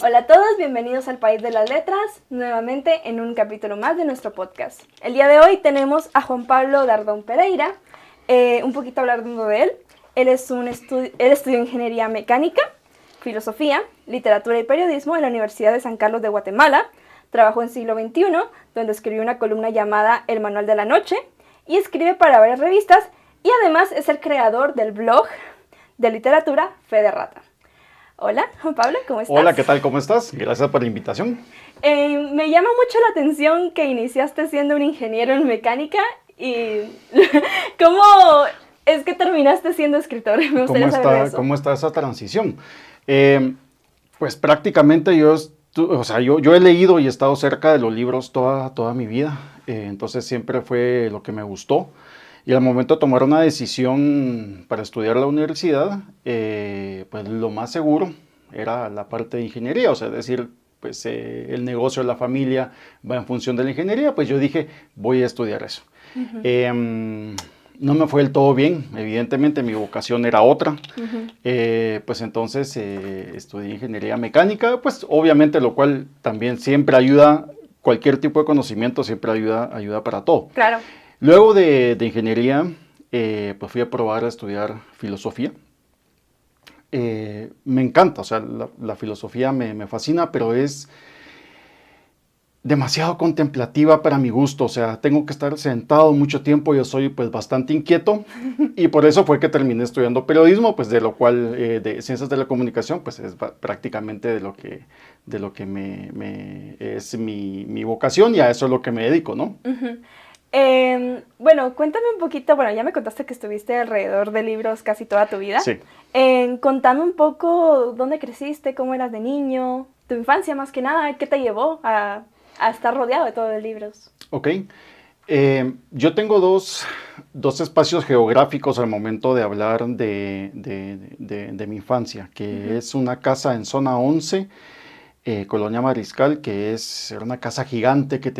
Hola a todos, bienvenidos al País de las Letras, nuevamente en un capítulo más de nuestro podcast. El día de hoy tenemos a Juan Pablo Dardón Pereira, un poquito hablando de él. Él estudió Ingeniería Mecánica, Filosofía, Literatura y Periodismo en la Universidad de San Carlos de Guatemala. Trabajó en Siglo XXI, donde escribió una columna llamada El Manual de la Noche, y escribe para varias revistas, y además es el creador del blog de literatura Fe de Rata. Hola, Juan Pablo, ¿cómo estás? Hola, ¿qué tal? ¿Cómo estás? Gracias por la invitación. Me llama mucho la atención que iniciaste siendo un ingeniero en mecánica y ¿cómo es que terminaste siendo escritor? Me gustaría saber eso. ¿Cómo está esa transición? Pues prácticamente yo he leído y he estado cerca de los libros toda mi vida, entonces siempre fue lo que me gustó. Y al momento de tomar una decisión para estudiar a la universidad, pues lo más seguro era la parte de ingeniería, o sea, es decir, pues el negocio de la familia va en función de la ingeniería, pues yo dije, voy a estudiar eso. No me fue del todo bien, evidentemente mi vocación era otra, pues entonces estudié ingeniería mecánica, pues obviamente lo cual también siempre ayuda, cualquier tipo de conocimiento siempre ayuda para todo. Claro. Luego de ingeniería, pues fui a probar a estudiar filosofía. Me encanta, o sea, la filosofía me fascina, pero es demasiado contemplativa para mi gusto, o sea, tengo que estar sentado mucho tiempo, yo soy pues bastante inquieto y por eso fue que terminé estudiando periodismo, pues de lo cual, de ciencias de la comunicación, pues es prácticamente de lo que es mi vocación y a eso es lo que me dedico, ¿no? Bueno, cuéntame un poquito, bueno, ya me contaste que estuviste alrededor de libros casi toda tu vida. Sí. Contame un poco dónde creciste, cómo eras de niño, tu infancia más que nada, qué te llevó a estar rodeado de todos los libros. Ok. Yo tengo dos espacios geográficos al momento de hablar de mi infancia, que es una casa en zona 11, Colonia Mariscal, que era una casa gigante que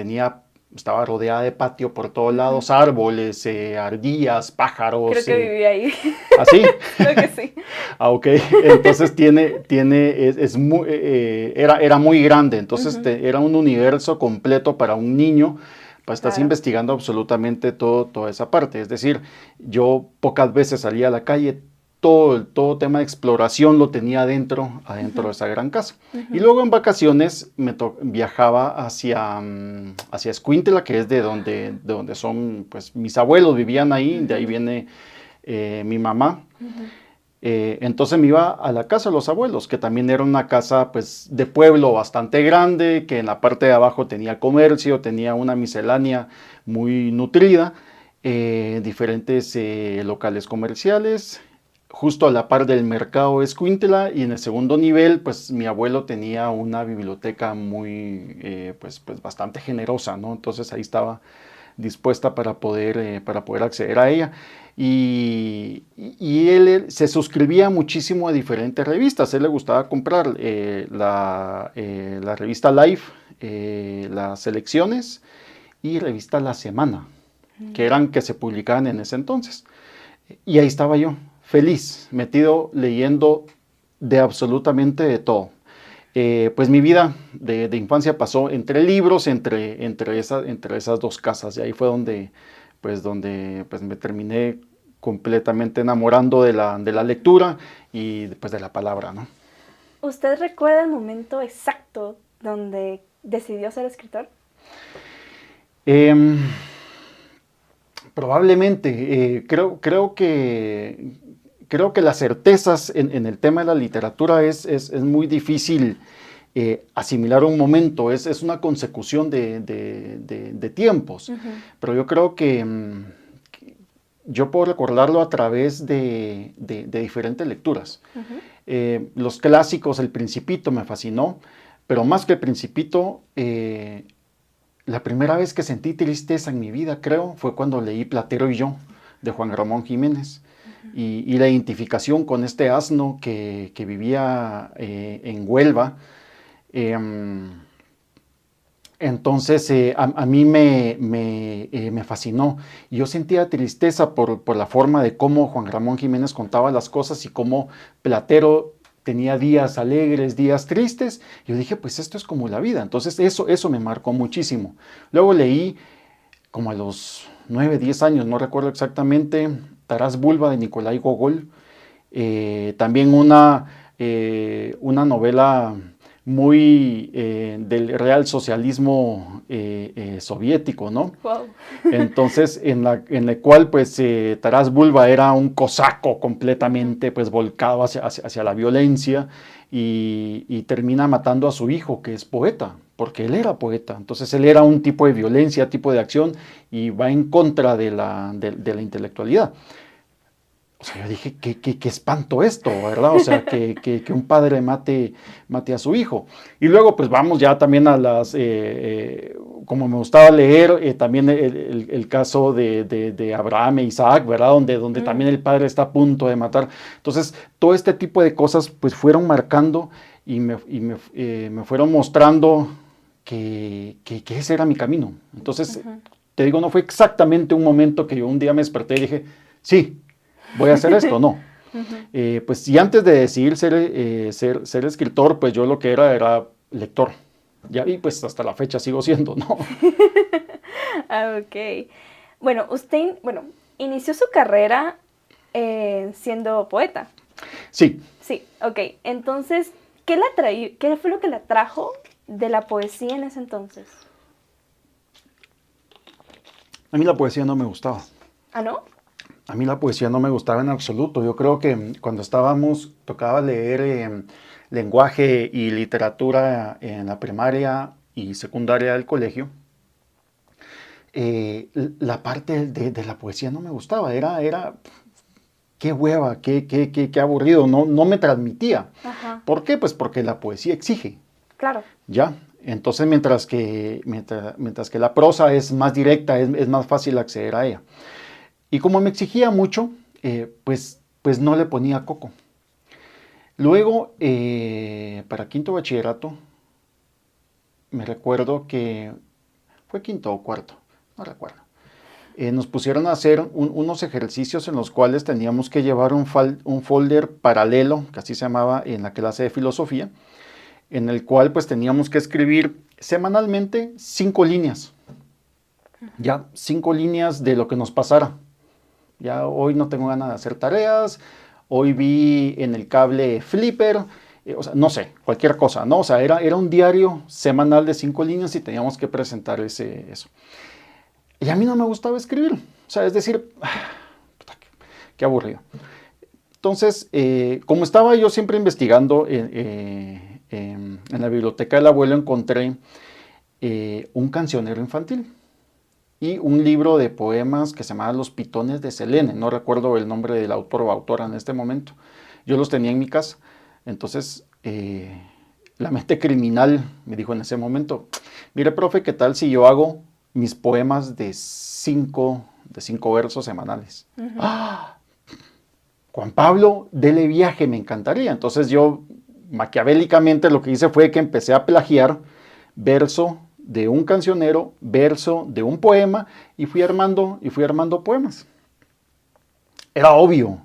estaba rodeada de patio por todos lados, árboles, ardillas, pájaros. Creo que viví ahí. ¿Ah, sí? Creo que sí. Ah, ok. Entonces era muy grande, entonces era un universo completo para un niño. Pues estás investigando absolutamente toda esa parte. Es decir, yo pocas veces salía a la calle, todo tema de exploración lo tenía adentro de esa gran casa. Y luego en vacaciones viajaba hacia Escuintla, que es de donde son, pues mis abuelos vivían ahí, de ahí viene mi mamá. Entonces me iba a la casa de los abuelos, que también era una casa pues de pueblo bastante grande, que en la parte de abajo tenía comercio, tenía una miscelánea muy nutrida, diferentes locales comerciales, justo a la par del mercado Escuintla, y en el segundo nivel pues mi abuelo tenía una biblioteca muy pues bastante generosa, ¿no? Entonces ahí estaba dispuesta para poder acceder a ella. Y él se suscribía muchísimo a diferentes revistas. A él le gustaba comprar la revista Life, las Selecciones y revista La Semana, que se publicaban en ese entonces. Y ahí estaba yo, feliz, metido leyendo de absolutamente de todo. Pues mi vida de infancia pasó entre libros, entre esas dos casas, y ahí fue donde me terminé completamente enamorando de la lectura y después de la palabra, ¿no? ¿Usted recuerda el momento exacto donde decidió ser escritor? Probablemente, creo que las certezas en el tema de la literatura es muy difícil asimilar un momento, es una consecución de tiempos, pero yo creo que yo puedo recordarlo a través de diferentes lecturas. Los clásicos, El Principito me fascinó, pero más que El Principito, la primera vez que sentí tristeza en mi vida, creo, fue cuando leí Platero y yo, de Juan Ramón Jiménez. Y la identificación con este asno que vivía en Huelva. Entonces a mí me fascinó. Y yo sentía tristeza por la forma de cómo Juan Ramón Jiménez contaba las cosas y cómo Platero tenía días alegres, días tristes. Yo dije, pues esto es como la vida. Entonces eso me marcó muchísimo. Luego leí, como a los 9, 10 años, no recuerdo exactamente, Taras Bulba de Nikolai Gogol. También una novela muy del real socialismo soviético, ¿no? Wow. Entonces, en la cual, pues, Taras Bulba era un cosaco completamente, pues, volcado hacia la violencia y termina matando a su hijo, que es poeta, porque él era poeta. Entonces, él era un tipo de violencia, tipo de acción, y va en contra de la intelectualidad. O sea, yo dije, qué espanto esto, ¿verdad? O sea, que un padre mate a su hijo. Y luego, pues vamos ya también a las, como me gustaba leer, también el caso de Abraham e Isaac, ¿verdad? Donde también el padre está a punto de matar. Entonces, todo este tipo de cosas, pues fueron marcando y me fueron mostrando que ese era mi camino. Entonces, te digo, no fue exactamente un momento que yo un día me desperté y dije, sí, voy a hacer esto, no. Pues y antes de decidir ser escritor, pues yo lo que era lector. Ya, y pues hasta la fecha sigo siendo, ¿no? Ok. Bueno, usted, inició su carrera siendo poeta. Sí. Sí, ok. Entonces, ¿qué fue lo que la atrajo de la poesía en ese entonces? A mí la poesía no me gustaba. ¿Ah, no? A mí la poesía no me gustaba en absoluto. Yo creo que cuando tocaba leer lenguaje y literatura en la primaria y secundaria del colegio, la parte de la poesía no me gustaba. Era qué hueva, qué aburrido, no me transmitía. Ajá. ¿Por qué? Pues porque la poesía exige. Claro. ¿Ya? Entonces, mientras que la prosa es más directa, es más fácil acceder a ella. Y como me exigía mucho, pues no le ponía coco. Luego, para quinto bachillerato, me recuerdo que fue quinto o cuarto, no recuerdo. Nos pusieron a hacer unos ejercicios en los cuales teníamos que llevar un folder paralelo, que así se llamaba en la clase de filosofía, en el cual pues teníamos que escribir semanalmente 5 líneas. Ya, 5 líneas de lo que nos pasara. Ya hoy no tengo ganas de hacer tareas, hoy vi en el cable Flipper, o sea, no sé, cualquier cosa, ¿no? O sea, era un diario semanal de 5 líneas y teníamos que presentar eso. Y a mí no me gustaba escribir, o sea, es decir, qué aburrido. Entonces, como estaba yo siempre investigando en la biblioteca del abuelo, encontré un cancionero infantil y un libro de poemas que se llamaba Los Pitones de Selene. No recuerdo el nombre del autor o autora en este momento. Yo los tenía en mi casa. Entonces, la mente criminal me dijo en ese momento, mire, profe, ¿qué tal si yo hago mis poemas de 5 versos semanales? ¡Ah! Juan Pablo, dele viaje, me encantaría. Entonces yo, maquiavélicamente, lo que hice fue que empecé a plagiar verso de un cancionero, verso de un poema, y fui armando poemas. Era obvio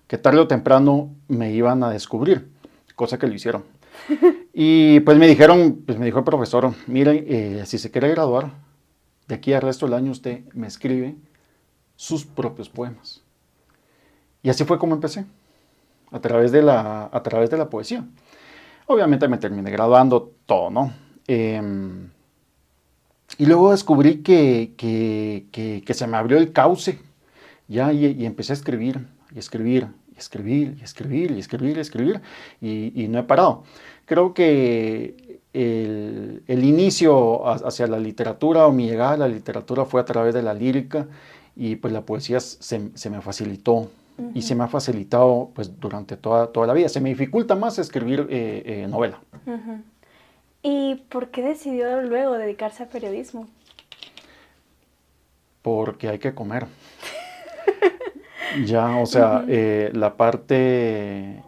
que tarde o temprano me iban a descubrir, cosa que lo hicieron. Y pues me dijo el profesor, mire, si se quiere graduar, de aquí al resto del año usted me escribe sus propios poemas. Y así fue como empecé, a través de la poesía. Obviamente me terminé graduando, todo, ¿no? Y luego descubrí que se me abrió el cauce, ya, y empecé a escribir, y escribir, y escribir, y escribir, y escribir, y escribir, y no he parado. Creo que el inicio hacia la literatura, o mi llegada a la literatura, fue a través de la lírica, y pues la poesía se me facilitó, y se me ha facilitado pues durante toda la vida. Se me dificulta más escribir novela. ¿Y por qué decidió luego dedicarse al periodismo? Porque hay que comer. Ya, o sea, la parte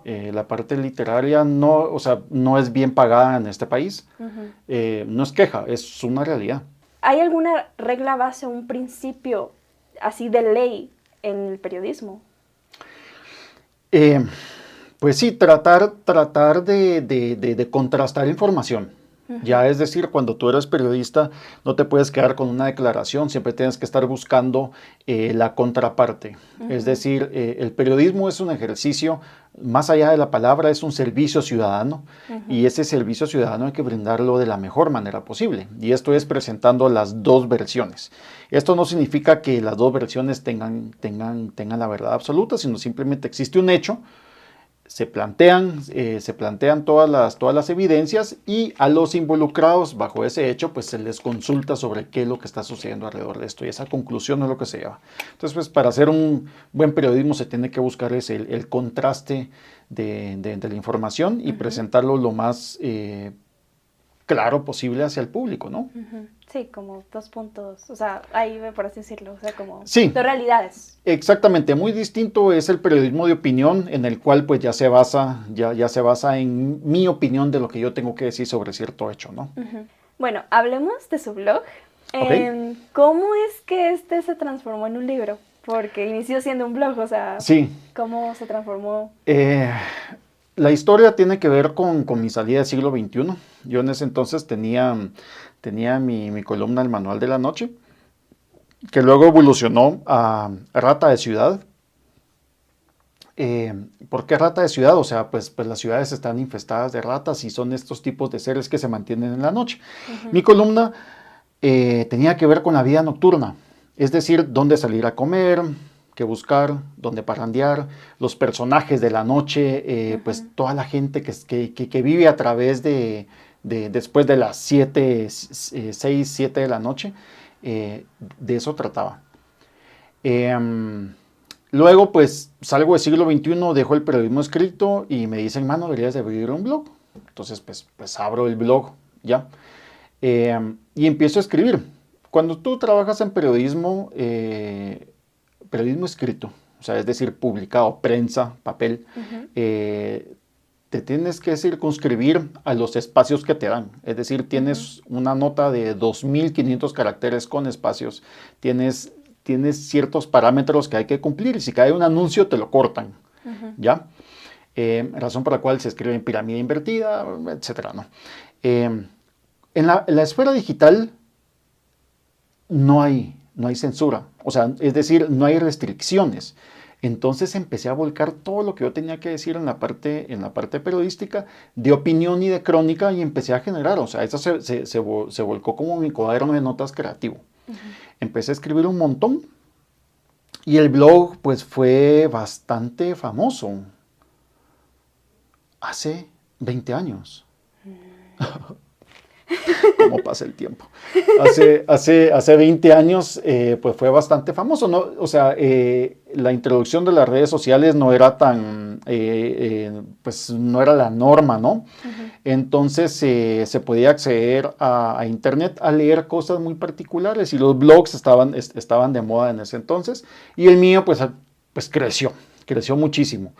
literaria no es bien pagada en este país. No es queja, es una realidad. ¿Hay alguna regla base, un principio así de ley en el periodismo? Pues sí, tratar de contrastar información. Ya es decir, cuando tú eres periodista, no te puedes quedar con una declaración, siempre tienes que estar buscando la contraparte. Es decir, el periodismo es un ejercicio, más allá de la palabra, es un servicio ciudadano y ese servicio ciudadano hay que brindarlo de la mejor manera posible. Y esto es presentando las dos versiones. Esto no significa que las dos versiones tengan la verdad absoluta, sino simplemente existe un hecho. Se plantean todas las evidencias y a los involucrados bajo ese hecho pues se les consulta sobre qué es lo que está sucediendo alrededor de esto y esa conclusión es lo que se lleva. Entonces pues para hacer un buen periodismo se tiene que buscar el contraste de la información y presentarlo lo más claro posible hacia el público, ¿no? Sí, como dos puntos, o sea, ahí por así decirlo, o sea, como sí, dos realidades. Exactamente, muy distinto es el periodismo de opinión en el cual pues ya se basa en mi opinión de lo que yo tengo que decir sobre cierto hecho, ¿no? Bueno, hablemos de su blog. Okay. ¿Cómo es que este se transformó en un libro? Porque inició siendo un blog, o sea, sí. ¿Cómo se transformó? La historia tiene que ver con mi salida del siglo XXI. Yo en ese entonces tenía mi columna El Manual de la Noche, que luego evolucionó a Rata de Ciudad. ¿Por qué Rata de Ciudad? O sea, pues las ciudades están infestadas de ratas y son estos tipos de seres que se mantienen en la noche. Mi columna tenía que ver con la vida nocturna, es decir, dónde salir a comer, qué buscar, dónde parrandear, los personajes de la noche, pues toda la gente que vive a través después de las 6, 7 de la noche, de eso trataba. Luego, pues, salgo del siglo XXI, dejo el periodismo escrito y me dicen, mano, deberías de abrir un blog. Entonces, pues abro el blog, ¿ya? Y empiezo a escribir. Cuando tú trabajas en periodismo escrito, o sea, es decir, publicado, prensa, papel, te tienes que circunscribir a los espacios que te dan. Es decir, tienes una nota de 2.500 caracteres con espacios, tienes ciertos parámetros que hay que cumplir y si cae un anuncio te lo cortan, ¿ya? Razón por la cual se escribe en pirámide invertida, etcétera, ¿no? En la esfera digital no hay censura, o sea, es decir, no hay restricciones. Entonces empecé a volcar todo lo que yo tenía que decir en la parte periodística, de opinión y de crónica, y empecé a generar, o sea, eso se volcó como mi cuaderno de notas creativo. Empecé a escribir un montón y el blog pues fue bastante famoso hace 20 años. ¿Cómo pasa el tiempo? Hace 20 años pues fue bastante famoso, ¿no? O sea, la introducción de las redes sociales no era tan, pues no era la norma, ¿no? Entonces se podía acceder a internet a leer cosas muy particulares y los blogs estaban de moda en ese entonces y el mío pues creció muchísimo.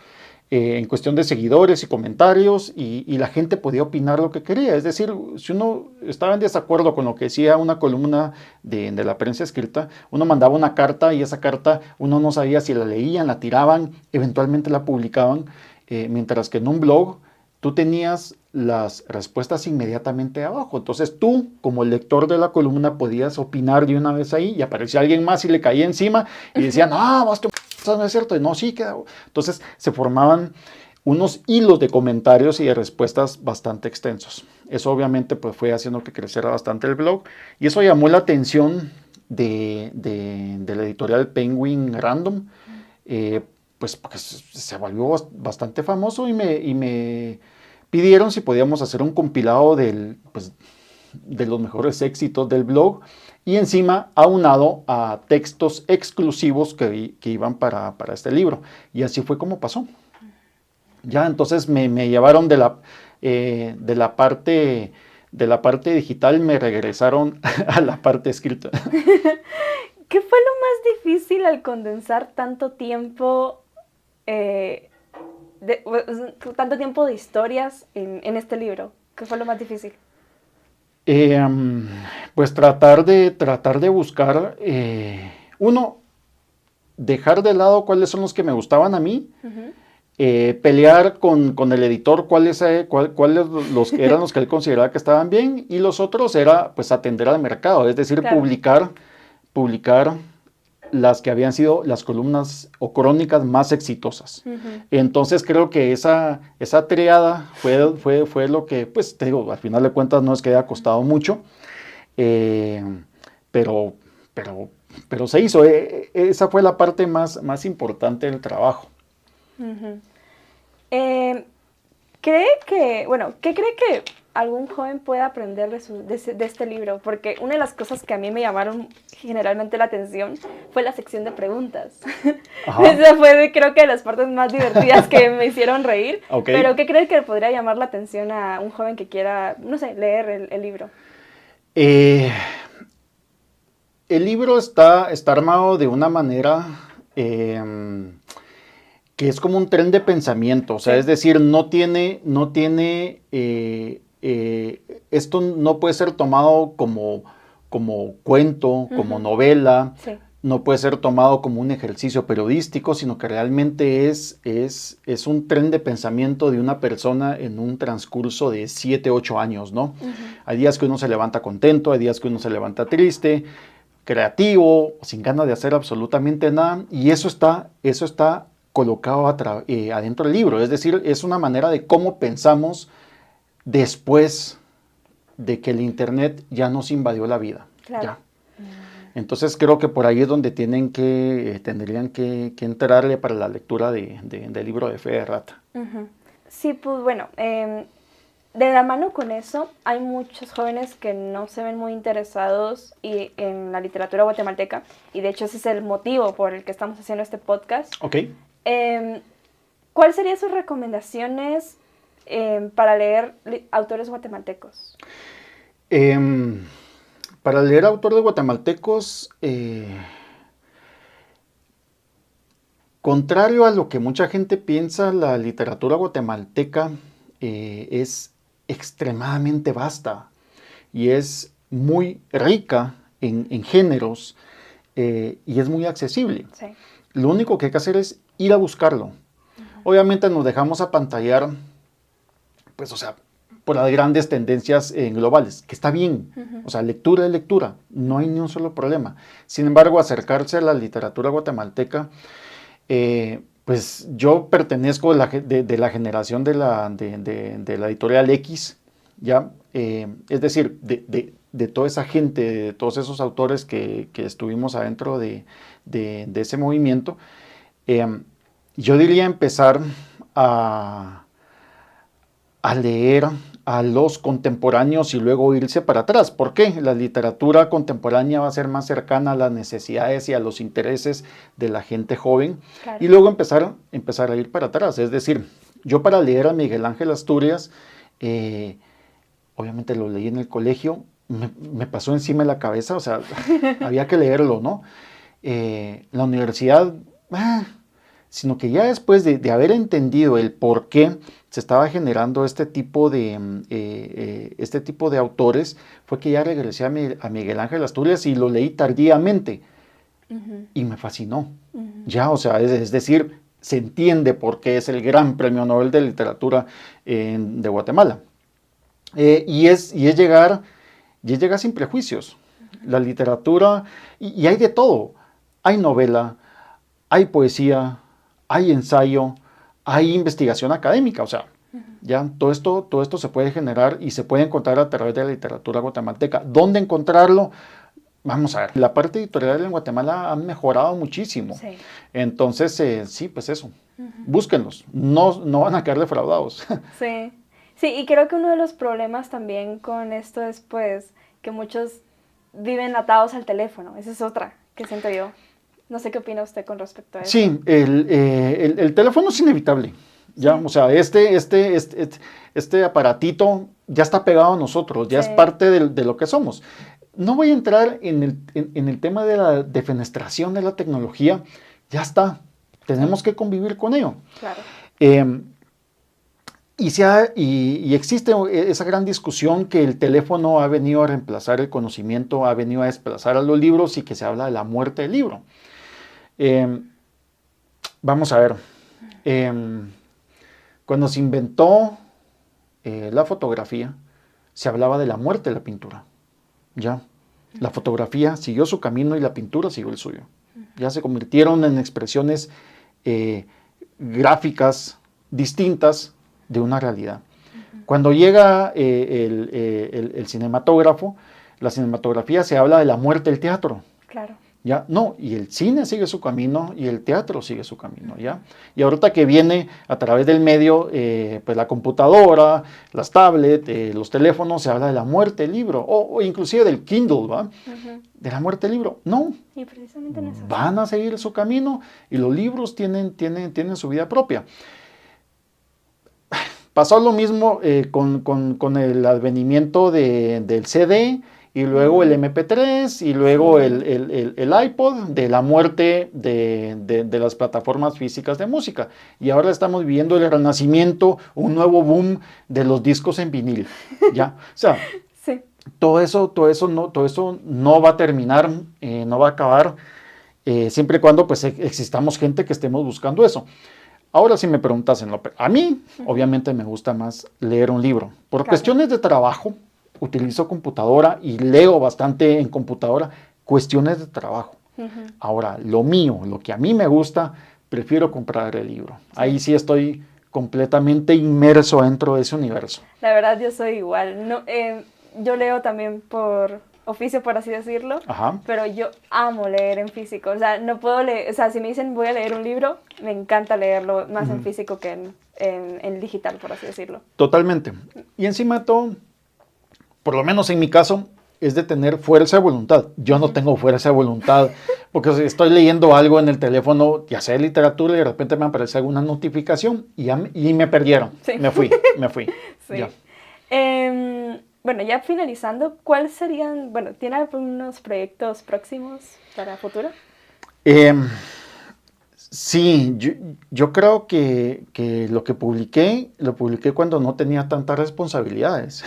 En cuestión de seguidores y comentarios y la gente podía opinar lo que quería. Es decir, si uno estaba en desacuerdo con lo que decía una columna de la prensa escrita, uno mandaba una carta y esa carta uno no sabía si la leían, la tiraban, eventualmente la publicaban, mientras que en un blog tú tenías las respuestas inmediatamente abajo. Entonces tú, como lector de la columna, podías opinar de una vez ahí y aparecía alguien más y le caía encima y decía, no, vas tú, no es cierto, y no, sí, queda. Entonces se formaban unos hilos de comentarios y de respuestas bastante extensos. Eso obviamente pues fue haciendo que creciera bastante el blog y eso llamó la atención de la editorial Penguin Random, pues porque se volvió bastante famoso y me pidieron si podíamos hacer un compilado de los mejores éxitos del blog y encima aunado a textos exclusivos que iban para este libro. Y así fue como pasó. Ya, entonces me llevaron de la parte digital, me regresaron a la parte escrita. ¿Qué fue lo más difícil al condensar tanto tiempo de historias en este libro? ¿Qué fue lo más difícil? Pues tratar de buscar, uno, dejar de lado cuáles son los que me gustaban a mí pelear con el editor cuáles los eran los que él consideraba que estaban bien, y los otros era pues atender al mercado, es decir, Claro. publicar las que habían sido las columnas o crónicas más exitosas. Entonces creo que esa triada fue lo que, pues te digo, al final de cuentas no es que haya costado mucho, pero se hizo. Esa fue la parte más importante del trabajo. ¿Qué cree que algún joven pueda aprender de este libro? Porque una de las cosas que a mí me llamaron generalmente la atención fue la sección de preguntas. Esa fue, creo que, de las partes más divertidas que me hicieron reír. Okay. Pero ¿qué cree que podría llamar la atención a un joven que quiera, no sé, leer el libro? El libro está armado de una manera que es como un tren de pensamiento, o sea, sí. Es decir, esto no puede ser tomado como cuento, como novela, sí. No puede ser tomado como un ejercicio periodístico, sino que realmente es un tren de pensamiento de una persona en un transcurso de 7, 8 años, ¿no? Hay días que uno se levanta contento, hay días que uno se levanta triste, creativo, sin ganas de hacer absolutamente nada, y eso está colocado adentro del libro, es decir, es una manera de cómo pensamos después de que el internet ya nos invadió la vida. Claro. Ya. Entonces creo que por ahí es donde tendrían que entrarle para la lectura del libro de Fe de Rata. Sí, pues bueno, de la mano con eso, hay muchos jóvenes que no se ven muy interesados en la literatura guatemalteca, y de hecho ese es el motivo por el que estamos haciendo este podcast. Ok. ¿Cuáles serían sus recomendaciones para leer autores guatemaltecos? Para leer autores guatemaltecos, contrario a lo que mucha gente piensa, la literatura guatemalteca es extremadamente vasta y es muy rica en géneros y es muy accesible. Sí. Lo único que hay que hacer es ir a buscarlo. Obviamente nos dejamos apantallar, pues, o sea, por las grandes tendencias globales, que está bien. O sea, lectura es lectura, no hay ni un solo problema. Sin embargo, acercarse a la literatura guatemalteca, pues yo pertenezco de la generación de la editorial X, ¿ya? Es decir, de toda esa gente, de todos esos autores que estuvimos adentro de ese movimiento, yo diría empezar a leer a los contemporáneos y luego irse para atrás. ¿Por qué? La literatura contemporánea va a ser más cercana a las necesidades y a los intereses de la gente joven. Claro. Y luego empezar a ir para atrás. Es decir, yo para leer a Miguel Ángel Asturias, obviamente lo leí en el colegio, me pasó encima de la cabeza, o sea, había que leerlo, ¿no? La universidad, sino que ya después de haber entendido el por qué se estaba generando este tipo de autores, fue que ya regresé a Miguel Ángel Asturias y lo leí tardíamente. Y me fascinó. Ya, o sea, es decir, se entiende por qué es el gran premio Nobel de literatura de Guatemala. Y es llegar sin prejuicios. La literatura, y hay de todo. Hay novela, hay poesía, hay ensayo, hay investigación académica, o sea, ya todo esto se puede generar y se puede encontrar a través de la literatura guatemalteca. ¿Dónde encontrarlo? Vamos a ver, la parte editorial en Guatemala ha mejorado muchísimo. Sí. Entonces, sí, pues eso, búsquenlos, no van a quedar defraudados. Sí. Sí, y creo que uno de los problemas también con esto es, pues, que muchos viven atados al teléfono. Esa es otra que siento yo. No sé qué opina usted con respecto a eso. Sí, el teléfono es inevitable. Ya, sí. O sea, este aparatito ya está pegado a nosotros, ya sí. Es parte de lo que somos. No voy a entrar en el tema de la defenestración de la tecnología. Ya está. Tenemos que convivir con ello. Claro. Y existe esa gran discusión que el teléfono ha venido a reemplazar el conocimiento, ha venido a desplazar a los libros y que se habla de la muerte del libro. Vamos a ver. Cuando se inventó la fotografía, se hablaba de la muerte de la pintura. Ya, la fotografía siguió su camino y la pintura siguió el suyo. Ya se convirtieron en expresiones gráficas distintas de una realidad. Cuando llega el cinematógrafo, la cinematografía se habla de la muerte del teatro. Claro. ¿Ya? No, y el cine sigue su camino y el teatro sigue su camino, ¿ya? Y ahorita que viene a través del medio, pues la computadora, las tablets, los teléfonos, se habla de la muerte del libro, o inclusive del Kindle, ¿va? De la muerte del libro. No, y precisamente en eso van a seguir su camino y los libros tienen su vida propia. Pasó lo mismo con el advenimiento del CD, y luego el MP3, y luego el iPod, de la muerte de las plataformas físicas de música. Y ahora estamos viviendo el renacimiento, un nuevo boom de los discos en vinil. ¿Ya? O sea, sí. todo eso no va a terminar, no va a acabar, siempre y cuando pues, existamos gente que estemos buscando eso. Ahora, si me preguntas, a mí, obviamente me gusta más leer un libro. Por cuestiones de trabajo, utilizo computadora y leo bastante en computadora, cuestiones de trabajo. Ahora, lo mío, lo que a mí me gusta, prefiero comprar el libro. Sí. Ahí sí estoy completamente inmerso dentro de ese universo. La verdad, yo soy igual. No, yo leo también por oficio, por así decirlo, pero yo amo leer en físico. O sea, no puedo leer, o sea, si me dicen voy a leer un libro, me encanta leerlo más en físico que en digital, por así decirlo. Totalmente. Y encima de todo, por lo menos en mi caso, es de tener fuerza de voluntad. Yo no tengo fuerza de voluntad, porque si estoy leyendo algo en el teléfono, ya sea literatura, y de repente me aparece alguna notificación y me perdieron. Sí. Me fui. Sí. Ya. Bueno, ya finalizando, ¿cuáles serían, ¿tiene algunos proyectos próximos para futuro? Sí, yo creo que lo que publiqué cuando no tenía tantas responsabilidades.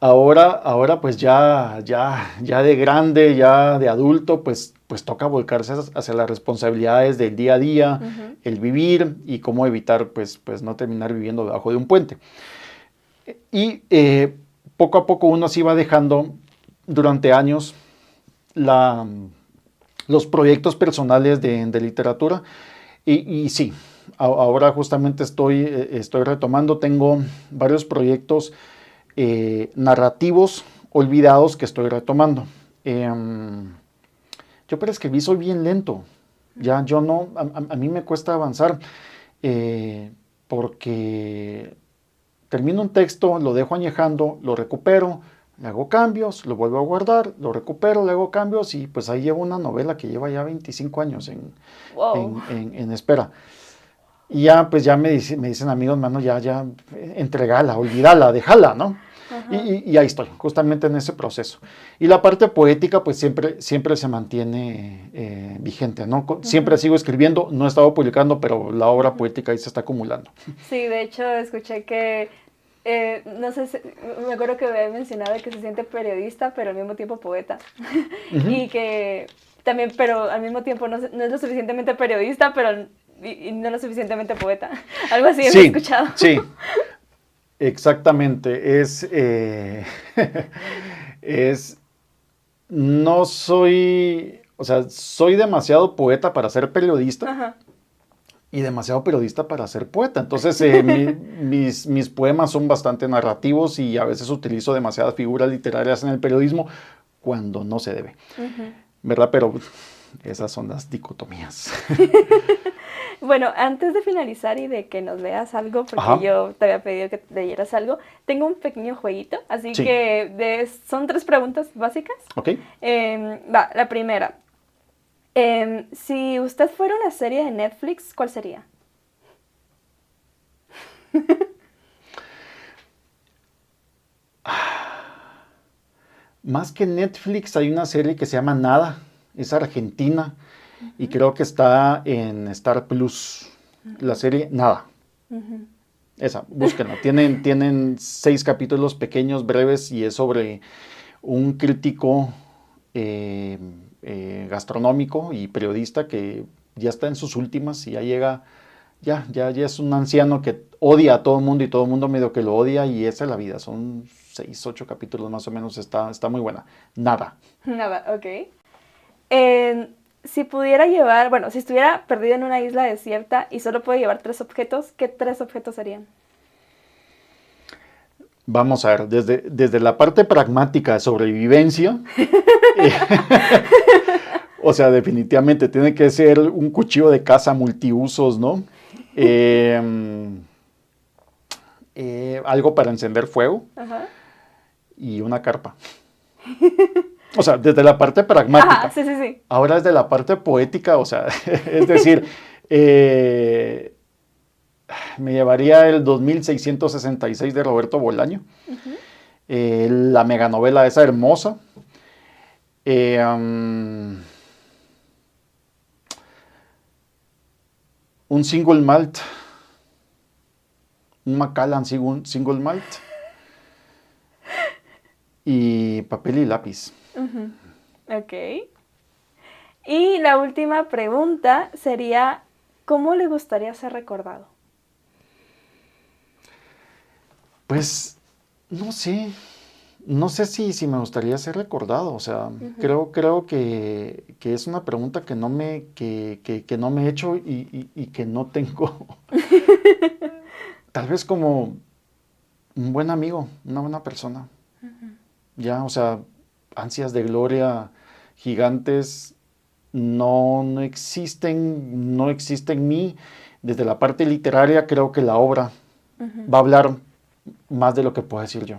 Ahora pues ya de grande, ya de adulto, pues toca volcarse hacia las responsabilidades del día a día, el vivir y cómo evitar pues no terminar viviendo debajo de un puente. Y poco a poco uno se iba dejando durante años los proyectos personales de literatura y sí, ahora justamente estoy retomando, tengo varios proyectos narrativos olvidados que estoy retomando. Yo para escribir soy bien lento, a mí me cuesta avanzar porque termino un texto, lo dejo añejando, lo recupero, le hago cambios, lo vuelvo a guardar, lo recupero, le hago cambios y pues ahí llevo una novela que lleva ya 25 años en espera. Y ya pues ya me dicen amigos, mano, ya entregala, olvídala, déjala, ¿no? Y ahí estoy, justamente en ese proceso. Y la parte poética pues siempre se mantiene vigente, ¿no? Siempre sigo escribiendo, no he estado publicando, pero la obra poética ahí se está acumulando. Sí, de hecho escuché que, no sé, me acuerdo que había mencionado que se siente periodista, pero al mismo tiempo poeta. Y que también, pero al mismo tiempo no es lo suficientemente periodista, pero y no lo suficientemente poeta. Algo así he escuchado. Sí. Exactamente, no soy, o sea, soy demasiado poeta para ser periodista y demasiado periodista para ser poeta. Entonces, mis poemas son bastante narrativos y a veces utilizo demasiadas figuras literarias en el periodismo cuando no se debe, ¿verdad? Pero esas son las dicotomías. Bueno, antes de finalizar y de que nos leas algo, porque yo te había pedido que leyeras algo, tengo un pequeño jueguito, así que son 3 preguntas básicas. Ok. La primera. Si usted fuera una serie de Netflix, ¿cuál sería? Más que Netflix, hay una serie que se llama Nada, es argentina. Y creo que está en Star Plus, la serie Nada. Esa, búsquenla. Tienen 6 capítulos pequeños, breves, y es sobre un crítico gastronómico y periodista que ya está en sus últimas y ya llega ya es un anciano que odia a todo el mundo y todo el mundo medio que lo odia y esa es la vida. Son 6, 8 capítulos más o menos, está muy buena. Nada. Nada, ok. Si pudiera llevar, bueno, si estuviera perdido en una isla desierta y solo puede llevar 3 objetos, ¿qué 3 objetos serían? Vamos a ver, desde la parte pragmática de sobrevivencia, o sea, definitivamente tiene que ser un cuchillo de caza multiusos, ¿no? Algo para encender fuego. Ajá. Y una carpa. O sea, desde la parte pragmática. Ajá, sí. Ahora desde la parte poética, o sea, es decir, me llevaría el 2666 de Roberto Bolaño, la meganovela esa hermosa, un single malt, un Macallan single malt y papel y lápiz. Ok. Y la última pregunta sería, ¿cómo le gustaría ser recordado? Pues, no sé si me gustaría ser recordado, o sea, creo que es una pregunta que no me he hecho y que no tengo. Tal vez como un buen amigo, una buena persona. Ya, o sea, ansias de gloria gigantes no existen en mí. Desde la parte literaria creo que la obra va a hablar más de lo que puedo decir yo.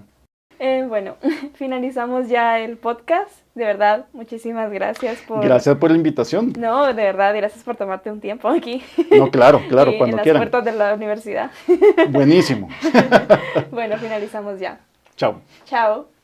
Bueno, finalizamos ya el podcast. De verdad, muchísimas gracias por... Gracias por la invitación. No, de verdad, gracias por tomarte un tiempo aquí. No, claro, cuando quieran. En las puertas de la universidad. Buenísimo. Bueno, finalizamos ya. Chao. Chao.